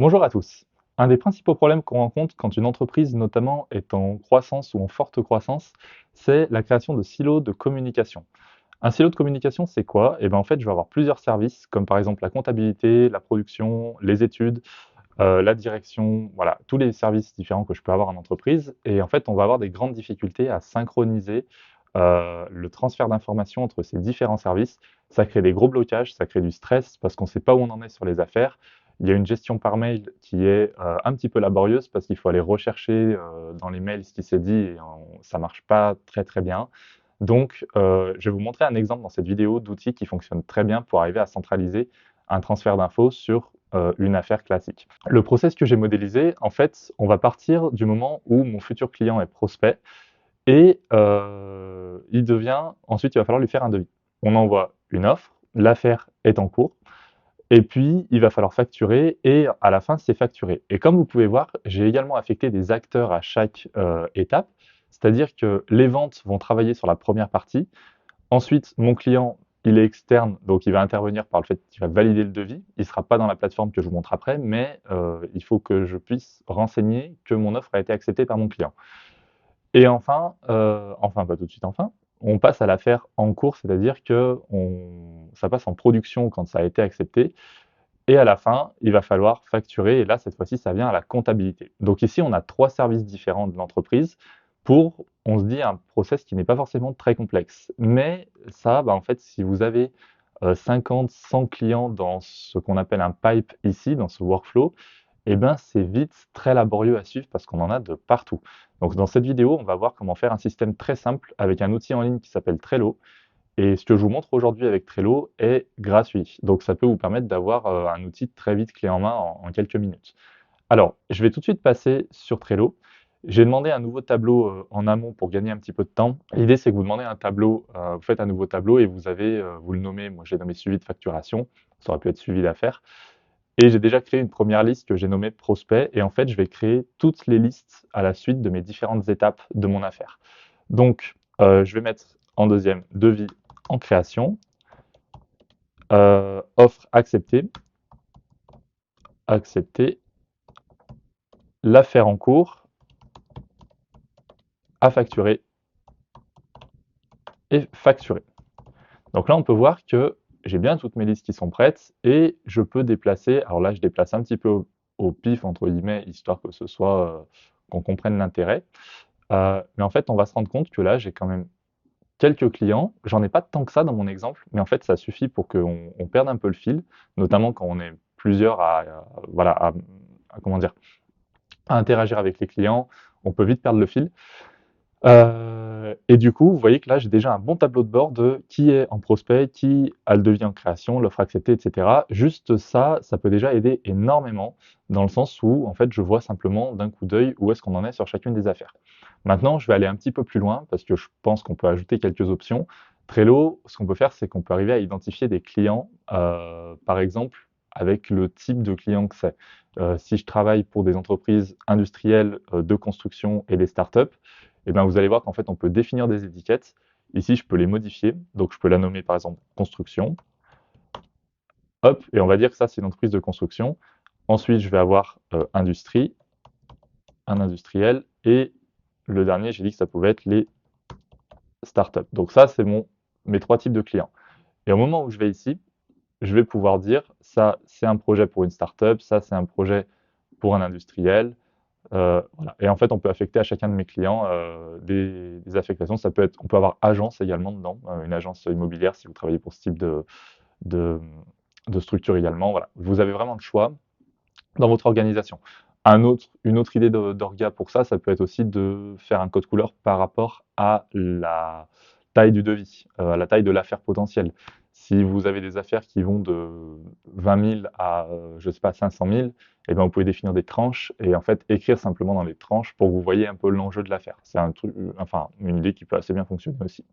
Bonjour à tous. Un des principaux problèmes qu'on rencontre quand une entreprise notamment est en croissance ou en forte croissance, c'est la création de silos de communication. Un silo de communication, c'est quoi? Eh ben, en fait, je vais avoir plusieurs services, comme par exemple la comptabilité, la production, les études, la direction, voilà, tous les services différents que je peux avoir en entreprise. Et en fait, on va avoir des grandes difficultés à synchroniser le transfert d'informations entre ces différents services. Ça crée des gros blocages, ça crée du stress parce qu'on ne sait pas où on en est sur les affaires. Il y a une gestion par mail qui est un petit peu laborieuse parce qu'il faut aller rechercher dans les mails ce qui s'est dit et ça marche pas très très bien. Donc, je vais vous montrer un exemple dans cette vidéo d'outils qui fonctionnent très bien pour arriver à centraliser un transfert d'infos sur une affaire classique. Le process que j'ai modélisé, en fait, on va partir du moment où mon futur client est prospect et ensuite il va falloir lui faire un devis. On envoie une offre, l'affaire est en cours, et puis il va falloir facturer et à la fin c'est facturé. Et comme vous pouvez voir, j'ai également affecté des acteurs à chaque étape, c'est-à-dire que les ventes vont travailler sur la première partie. Ensuite, mon client, il est externe, donc il va intervenir par le fait qu'il va valider le devis. Il ne sera pas dans la plateforme que je vous montre après, mais il faut que je puisse renseigner que mon offre a été acceptée par mon client. Et enfin, enfin pas tout de suite enfin, on passe à l'affaire en cours, c'est-à-dire que ça passe en production quand ça a été accepté. Et à la fin, il va falloir facturer, et là, cette fois-ci, ça vient à la comptabilité. Donc ici, on a trois services différents de l'entreprise pour, on se dit, un process qui n'est pas forcément très complexe. Mais ça, bah, en fait, si vous avez 50, 100 clients dans ce qu'on appelle un pipe ici, dans ce workflow, eh ben, c'est vite très laborieux à suivre parce qu'on en a de partout. Donc dans cette vidéo, on va voir comment faire un système très simple avec un outil en ligne qui s'appelle Trello. Et ce que je vous montre aujourd'hui avec Trello est gratuit. Donc ça peut vous permettre d'avoir un outil très vite clé en main en quelques minutes. Alors, je vais tout de suite passer sur Trello. J'ai demandé un nouveau tableau en amont pour gagner un petit peu de temps. L'idée, c'est que vous demandez un tableau, vous faites un nouveau tableau et vous le nommez, moi j'ai nommé suivi de facturation, ça aurait pu être suivi d'affaires. Et j'ai déjà créé une première liste que j'ai nommée prospect. Et en fait, je vais créer toutes les listes à la suite de mes différentes étapes de mon affaire. Donc, je vais mettre en deuxième devis en création, offre acceptée, acceptée, l'affaire en cours, à facturer et facturer. Donc là, on peut voir que j'ai bien toutes mes listes qui sont prêtes et je peux déplacer. Alors là, je déplace un petit peu au pif, entre guillemets, histoire que ce soit qu'on comprenne l'intérêt. Mais en fait, on va se rendre compte que là, j'ai quand même quelques clients. J'en ai pas tant que ça dans mon exemple, mais en fait, ça suffit pour qu'on perde un peu le fil, notamment quand on est plusieurs voilà, comment dire, à interagir avec les clients. On peut vite perdre le fil. Et du coup, vous voyez que là, j'ai déjà un bon tableau de bord de qui est en prospect, qui a le devis en création, l'offre acceptée, et cetera. Juste ça, ça peut déjà aider énormément dans le sens où, en fait, je vois simplement d'un coup d'œil où est-ce qu'on en est sur chacune des affaires. Maintenant, je vais aller un petit peu plus loin parce que je pense qu'on peut ajouter quelques options. Trello, ce qu'on peut faire, c'est qu'on peut arriver à identifier des clients, par exemple, avec le type de client que c'est. Si je travaille pour des entreprises industrielles de construction et des startups, et bien, vous allez voir qu'en fait, on peut définir des étiquettes. Ici, je peux les modifier. Donc, je peux la nommer par exemple construction. Hop, et on va dire que ça, c'est une entreprise de construction. Ensuite, je vais avoir industrie, un industriel. Et le dernier, j'ai dit que ça pouvait être les startups. Donc, ça, c'est mes trois types de clients. Et au moment où je vais ici, je vais pouvoir dire ça, c'est un projet pour une startup, ça, c'est un projet pour un industriel. Voilà. Et en fait, on peut affecter à chacun de mes clients des affectations. Ça peut être, on peut avoir agence également dedans, une agence immobilière si vous travaillez pour ce type de, de structure également. Voilà. Vous avez vraiment le choix dans votre organisation. Une autre idée d'orga pour ça, ça peut être aussi de faire un code couleur par rapport à la taille du devis, à la taille de l'affaire potentielle. Si vous avez des affaires qui vont de 20 000 à, je sais pas, 500 000, eh ben, vous pouvez définir des tranches et en fait écrire simplement dans les tranches pour que vous voyez un peu l'enjeu de l'affaire. C'est un truc, enfin, une idée qui peut assez bien fonctionner aussi.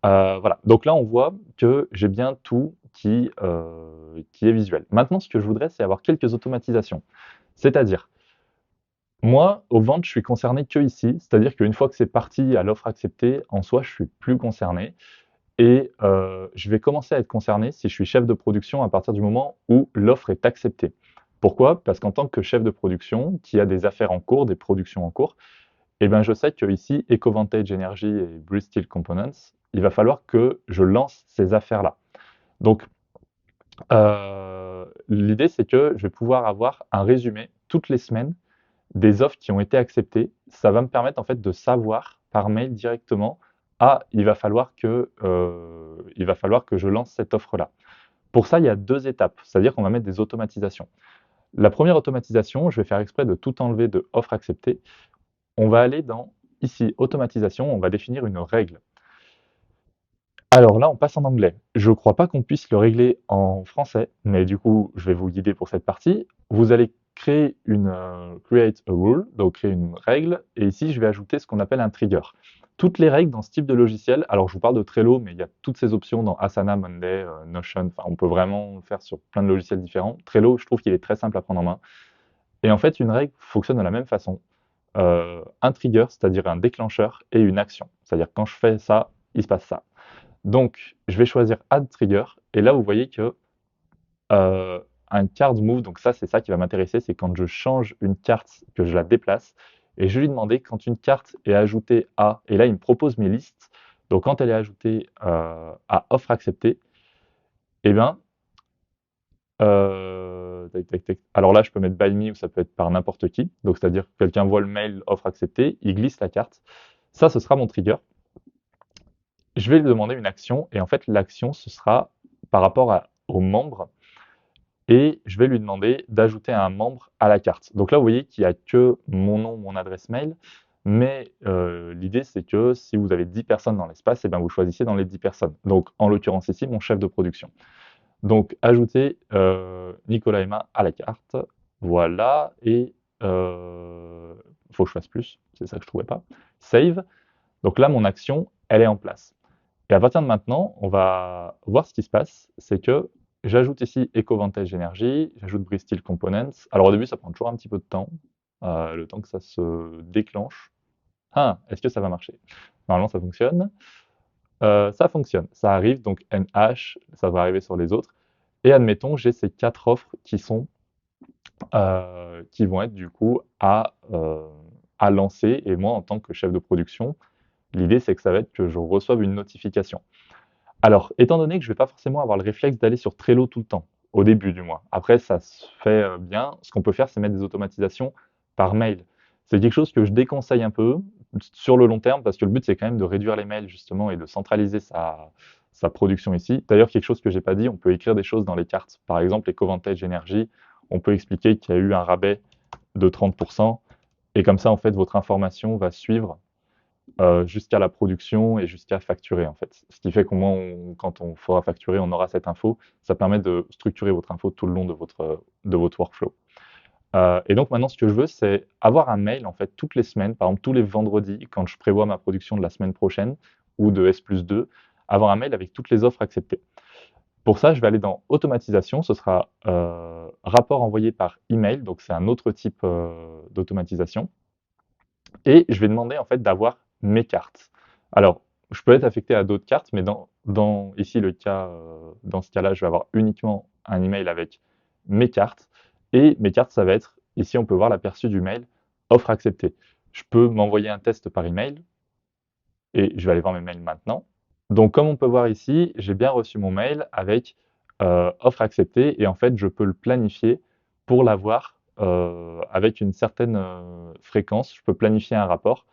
Voilà, donc là, on voit que j'ai bien tout qui est visuel. Maintenant, ce que je voudrais, c'est avoir quelques automatisations. C'est-à-dire, moi, aux ventes, je suis concerné que ici, c'est-à-dire qu'une fois que c'est parti à l'offre acceptée, en soi, je suis plus concerné et je vais commencer à être concerné si je suis chef de production à partir du moment où l'offre est acceptée. Pourquoi? Parce qu'en tant que chef de production qui a des affaires en cours, des productions en cours, eh ben, je sais que ici, EcoVantage Energy et Bristol Components, il va falloir que je lance ces affaires-là. Donc, l'idée, c'est que je vais pouvoir avoir un résumé toutes les semaines des offres qui ont été acceptées. Ça va me permettre en fait de savoir par mail directement, ah, il va falloir que je lance cette offre-là. Pour ça, il y a 2 étapes, c'est-à-dire qu'on va mettre des automatisations. La première automatisation, je vais faire exprès de tout enlever de offre acceptée. On va aller dans, ici, automatisation, on va définir une règle. Alors là, on passe en anglais. Je ne crois pas qu'on puisse le régler en français, mais du coup, je vais vous guider pour cette partie. Vous allez créer create a rule, donc créer une règle, et ici, je vais ajouter ce qu'on appelle un trigger. Toutes les règles dans ce type de logiciel, alors je vous parle de Trello, mais il y a toutes ces options dans Asana, Monday, Notion, enfin, on peut vraiment le faire sur plein de logiciels différents. Trello, je trouve qu'il est très simple à prendre en main. Et en fait, une règle fonctionne de la même façon. Un trigger, c'est-à-dire un déclencheur, et une action. C'est-à-dire quand je fais ça, il se passe ça. Donc, je vais choisir Add Trigger, et là, vous voyez que un card move, donc ça, c'est ça qui va m'intéresser, c'est quand je change une carte, que je la déplace, et je vais lui demander quand une carte est ajoutée à, et là, il me propose mes listes, donc quand elle est ajoutée à offre acceptée, eh bien, tac, tac, tac. Alors là, je peux mettre by me ou ça peut être par n'importe qui, donc c'est-à-dire que quelqu'un voit le mail offre acceptée, il glisse la carte, ça, ce sera mon trigger. Je vais lui demander une action, et en fait, l'action, ce sera par rapport aux membres, et je vais lui demander d'ajouter un membre à la carte. Donc là, vous voyez qu'il n'y a que mon nom, mon adresse mail, mais l'idée, c'est que si vous avez 10 personnes dans l'espace, et ben, vous choisissez dans les 10 personnes. Donc, en l'occurrence ici, mon chef de production. Donc, ajouter Nicolas Emma à la carte. Voilà, et il faut que je fasse plus, c'est ça que je ne trouvais pas. Save. Donc là, mon action, elle est en place. Et à partir de maintenant, on va voir ce qui se passe, c'est que j'ajoute ici EcoVantage Energy, j'ajoute Bristol Components. Alors au début, ça prend toujours un petit peu de temps, le temps que ça se déclenche. Ah, est-ce que ça va marcher? Normalement, ça fonctionne. Ça fonctionne, ça arrive, donc NH, ça va arriver sur les autres. Et admettons, j'ai ces 4 offres qui vont être du coup à lancer. Et moi, en tant que chef de production, l'idée, c'est que ça va être que je reçoive une notification. Alors, étant donné que je ne vais pas forcément avoir le réflexe d'aller sur Trello tout le temps, au début du mois. Après, ça se fait bien. Ce qu'on peut faire, c'est mettre des automatisations par mail. C'est quelque chose que je déconseille un peu sur le long terme, parce que le but, c'est quand même de réduire les mails, justement, et de centraliser sa production ici. D'ailleurs, quelque chose que j'ai pas dit, on peut écrire des choses dans les cartes. Par exemple, EcoVantage Energy, on peut expliquer qu'il y a eu un rabais de 30%, et comme ça, en fait, votre information va suivre jusqu'à la production et jusqu'à facturer en fait. Ce qui fait qu'au moins, quand on fera facturer, on aura cette info. Ça permet de structurer votre info tout le long de votre workflow. Et donc maintenant, ce que je veux, c'est avoir un mail en fait toutes les semaines, par exemple tous les vendredis, quand je prévois ma production de la semaine prochaine ou de S+2, avoir un mail avec toutes les offres acceptées. Pour ça, je vais aller dans automatisation, ce sera rapport envoyé par email, donc c'est un autre type d'automatisation. Et je vais demander en fait d'avoir mes cartes. Alors, je peux être affecté à d'autres cartes, mais ici le cas, dans ce cas-là, je vais avoir uniquement un email avec mes cartes. Et mes cartes, ça va être, ici on peut voir l'aperçu du mail, offre acceptée. Je peux m'envoyer un test par email, et je vais aller voir mes mails maintenant. Donc comme on peut voir ici, j'ai bien reçu mon mail avec offre acceptée, et en fait je peux le planifier pour l'avoir avec une certaine fréquence. Je peux planifier un rapport,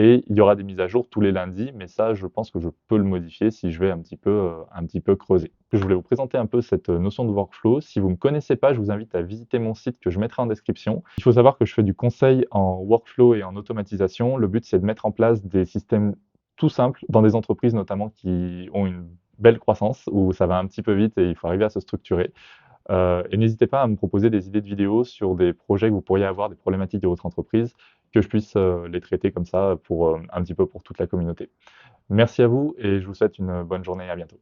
et il y aura des mises à jour tous les lundis, mais ça, je pense que je peux le modifier si je vais un petit peu creuser. Je voulais vous présenter un peu cette notion de workflow. Si vous ne me connaissez pas, je vous invite à visiter mon site que je mettrai en description. Il faut savoir que je fais du conseil en workflow et en automatisation. Le but, c'est de mettre en place des systèmes tout simples dans des entreprises notamment qui ont une belle croissance, où ça va un petit peu vite et il faut arriver à se structurer. Et n'hésitez pas à me proposer des idées de vidéos sur des projets que vous pourriez avoir, des problématiques de votre entreprise, que je puisse les traiter comme ça pour un petit peu pour toute la communauté. Merci à vous et je vous souhaite une bonne journée, à bientôt.